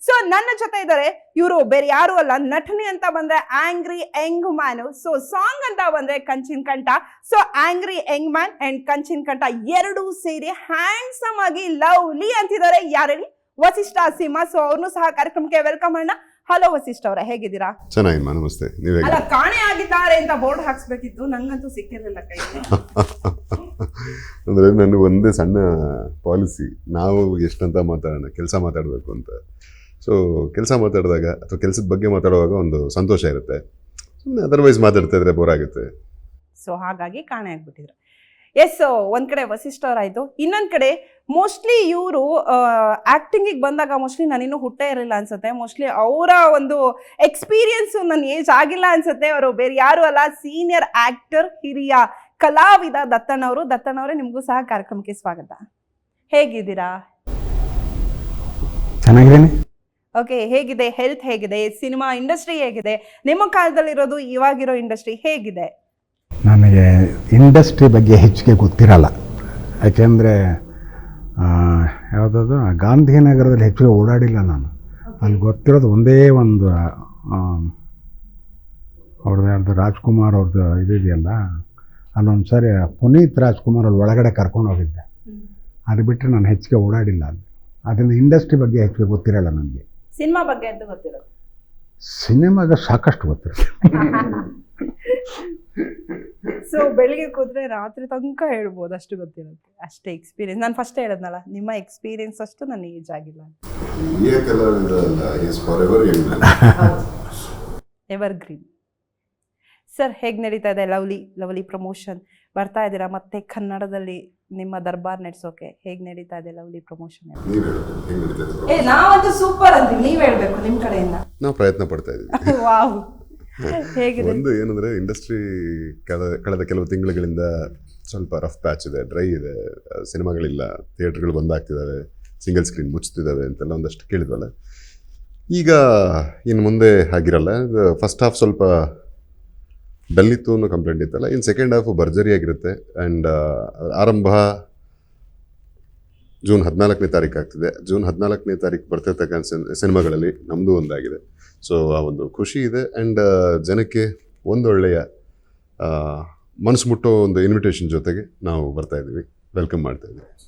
So ನನ್ನ ಜೊತೆ ಇದ್ದಾರೆ ಇವರು ಬೇರೆ ಯಾರು ಅಲ್ಲ, ನಟನೆ ಅಂತ ಬಂದ್ರೆ angry Young man, so song ಅಂತ ಬಂದ್ರೆ ಕಂಚಿನ ಕಂಠ. So angry Young man and ಕಂಚಿನ ಕಂಠ ಎರಡೂ ಸೇರಿ ಹ್ಯಾಂಡ್ಸಮ್ ಆಗಿ ಲವ್ಲಿ ಅಂತಿದ್ದಾರೆ. ಯಾರೇಳಿ? ವಸಿಷ್ಠ ಸಿಂಹ. ಸೊ ಅವ್ರನ್ನು ಸಹ ಕಾರ್ಯಕ್ರಮಕ್ಕೆ ವೆಲ್ಕಮ್ ಮಾಡೋಣ. ಹಲೋ ವಸಿಷ್ಠ ಅವರೇ, ಹೇಗಿದ್ದೀರಾ? ಚೆನ್ನಾಗಿಮ್ಮ, ನಮಸ್ತೆ. ಅಲ್ಲ, ಕಾಣೆ ಆಗಿದ್ದಾರೆ ಅಂತ ಬೋರ್ಡ್ ಹಾಕ್ಸ್ಬೇಕಿತ್ತು, ನಂಗಂತೂ ಸಿಕ್ಕಿರಲಿಲ್ಲ ಕೈಗೆ. ಅಂದರೆ ನನಗೆ ಒಂದೇ ಸಣ್ಣ ಪಾಲಿಸಿ, ನಾವು ಎಷ್ಟಂತ ಮಾತಾಡೋಣ, ಕೆಲಸ ಮಾತಾಡಬೇಕು ಅಂತ. ಸೊ ಕೆಲಸ ಮಾತಾಡಿದಾಗ ಅಥವಾ ಕೆಲಸದ ಬಗ್ಗೆ ಮಾತಾಡುವಾಗ ಒಂದು ಸಂತೋಷ ಇರುತ್ತೆ, ಸುಮ್ಮನೆ ಅದರ್ವೈಸ್ ಮಾತಾಡ್ತಾ ಇದ್ರೆ ಬೋರ್ ಆಗುತ್ತೆ. ಸೊ ಹಾಗಾಗಿ ಕಾಣೆ ಆಗ್ಬಿಟ್ಟಿದ್ರು. ಎಸ್, ಒಂದ್ ಕಡೆ ವಸಿಷ್ಠ ಅವರಾಯ್ತು, ಇನ್ನೊಂದ್ ಕಡೆ ಮೋಸ್ಟ್ಲಿ ಇವರು ಆಕ್ಟಿಂಗಿಗೆ ಬಂದಾಗ ಮೋಸ್ಟ್ಲಿ ನಾನಿನ್ನೂ ಹುಟ್ಟೇ ಇರಲಿಲ್ಲ ಅನ್ಸುತ್ತೆ. ಮೋಸ್ಟ್ಲಿ ಅವರ ಒಂದು ಎಕ್ಸ್ಪೀರಿಯನ್ಸ್ ನನ್ನ ಏಜ್ ಆಗಿಲ್ಲ ಅನ್ಸುತ್ತೆ. ಅವರು ಬೇರೆ ಯಾರು ಅಲ್ಲ, ಸೀನಿಯರ್ ಆಕ್ಟರ್, ಹಿರಿಯ ಕಲಾವಿದ ದತ್ತಣ್ಣವರು. ದತ್ತಣ್ಣವರೇ, ನಿಮಗೂ ಸಹ ಕಾರ್ಯಕ್ರಮಕ್ಕೆ ಸ್ವಾಗತ. ಹೇಗಿದ್ದೀರಾ? ಚೆನ್ನಾಗಿದ್ದೀನಿ. ಓಕೆ, ಹೇಗಿದೆ ಹೆಲ್ತ್? ಹೇಗಿದೆ ಸಿನಿಮಾ ಇಂಡಸ್ಟ್ರಿ? ಹೇಗಿದೆ ನಿಮ್ಮ ಕಾಲದಲ್ಲಿರೋದು, ಇವಾಗಿರೋ ಇಂಡಸ್ಟ್ರಿ ಹೇಗಿದೆ? ನನಗೆ ಇಂಡಸ್ಟ್ರಿ ಬಗ್ಗೆ ಹೆಚ್ಚಿಗೆ ಗೊತ್ತಿರಲ್ಲ, ಯಾಕೆಂದರೆ ಯಾವುದಾದ್ರು ಗಾಂಧಿನಗರದಲ್ಲಿ ಹೆಚ್ಚಿಗೆ ಓಡಾಡಿಲ್ಲ ನಾನು. ಅಲ್ಲಿ ಗೊತ್ತಿರೋದು ಒಂದೇ ಒಂದು, ಅವ್ರದ್ದು ಯಾರ್ದು ರಾಜ್ಕುಮಾರ್ ಅವ್ರದ್ದು ಇದೆಯಲ್ಲ, ಅಲ್ಲೊಂದು ಸಾರಿ ಪುನೀತ್ ರಾಜ್ಕುಮಾರ್ ಅಲ್ಲಿ ಒಳಗಡೆ ಕರ್ಕೊಂಡು ಹೋಗಿದ್ದೆ. ಅದು ಬಿಟ್ಟರೆ ನಾನು ಹೆಚ್ಚಿಗೆ ಓಡಾಡಿಲ್ಲ ಅಲ್ಲಿ. ಅದರಿಂದ ಇಂಡಸ್ಟ್ರಿ ಬಗ್ಗೆ ಹೆಚ್ಚಿಗೆ ಗೊತ್ತಿರಲ್ಲ ನನಗೆ. ಸಿನಿಮಾ ಬಗ್ಗೆ ಅಂತ ಗೊತ್ತಿರೋದು? ಸಿನಿಮಾಗ ಸಾಕಷ್ಟು ಗೊತ್ತಿರುತ್ತೆ. ಸೊ ಬೆಳಿಗ್ಗೆ ಕೂತ್ರೆ ರಾತ್ರಿ ತನಕ ಹೇಳ್ಬೋದು, ಅಷ್ಟು ಗೊತ್ತಿರುತ್ತೆ, ಅಷ್ಟೇ ಎಕ್ಸ್ಪೀರಿಯನ್ಸ್. ನಾನು ಫಸ್ಟ್ ಹೇಳಿದ್ನಲ್ಲ, ನಿಮ್ಮ ಎಕ್ಸ್ಪೀರಿಯನ್ಸ್ ಅಷ್ಟು ನನ್ನ ಏಜ್ ಆಗಿಲ್ಲ. Ever green. ಸರ್, ಹೇಗೆ ನಡೀತಾ ಇದೆ ಲವ್ಲಿ ಪ್ರಮೋಷನ್? ಬರ್ತಾ ಇದ್ದೀರಾ ಮತ್ತೆ ಕನ್ನಡದಲ್ಲಿ ನಿಮ್ಮ ದರ್ಬಾರ್ ನಡೆಸೋಕೆ? ಹೇಗೆ ನಡೀತಾ ಇದೆ ಲವ್ಲಿ ಪ್ರಮೋಷನ್? ನಾವಂತೂ ಸೂಪರ್ ಅಂತೀವಿ, ನೀವ್ ಹೇಳ್ಬೇಕು ನಿಮ್ಮ ಕಡೆಯಿಂದ. ನಾವು ಪ್ರಯತ್ನ ಪಡ್ತಾ ಇದ್ದೀವಿ. ವಾವ್, ಹೇಗಿದೆ? ಒಂದು ಏನಂದ್ರೆ, ಇಂಡಸ್ಟ್ರಿ ಕಳೆದ ಕೆಲವು ತಿಂಗಳುಗಳಿಂದ ಸ್ವಲ್ಪ ರಫ್ ಪ್ಯಾಚ್ ಇದೆ, ಡ್ರೈ ಇದೆ, ಸಿನಿಮಾಗಳಿಲ್ಲ, ಥಿಯೇಟರ್ಗಳು ಬಂದಾಗ್ತಿದ್ದಾವೆ, ಸಿಂಗಲ್ ಸ್ಕ್ರೀನ್ ಮುಚ್ತಿದ್ದಾವೆ ಅಂತೆಲ್ಲ ಒಂದಷ್ಟು ಕೇಳಿದ್ವಲ್ಲ. ಈಗ ಇನ್ನು ಮುಂದೆ ಆಗಿರಲ್ಲ. ಫಸ್ಟ್ ಹಾಫ್ ಸ್ವಲ್ಪ ಡಲ್ ಇತ್ತು ಅನ್ನೋ ಕಂಪ್ಲೇಂಟ್ ಇತ್ತಲ್ಲ, ಇನ್ನು ಸೆಕೆಂಡ್ ಹಾಫು ಭರ್ಜರಿಯಾಗಿರುತ್ತೆ. ಆ್ಯಂಡ್ ಆರಂಭ ಜೂನ್ 14ನೇ ತಾರೀಕು ಆಗ್ತಿದೆ. ಜೂನ್ 14ನೇ ತಾರೀಕು ಬರ್ತಿರ್ತಕ್ಕಂಥ ಸಿನಿಮಾಗಳಲ್ಲಿ ನಮ್ಮದು ಒಂದಾಗಿದೆ. ಸೊ ಆ ಒಂದು ಖುಷಿ ಇದೆ. ಆ್ಯಂಡ್ ಜನಕ್ಕೆ ಒಂದೊಳ್ಳೆಯ ಮನಸ್ಸು ಮುಟ್ಟೋ ಒಂದು ಇನ್ವಿಟೇಷನ್ ಜೊತೆಗೆ ನಾವು ಬರ್ತಾ ಇದ್ದೀವಿ, ವೆಲ್ಕಮ್ ಮಾಡ್ತಾ ಇದ್ದೀವಿ.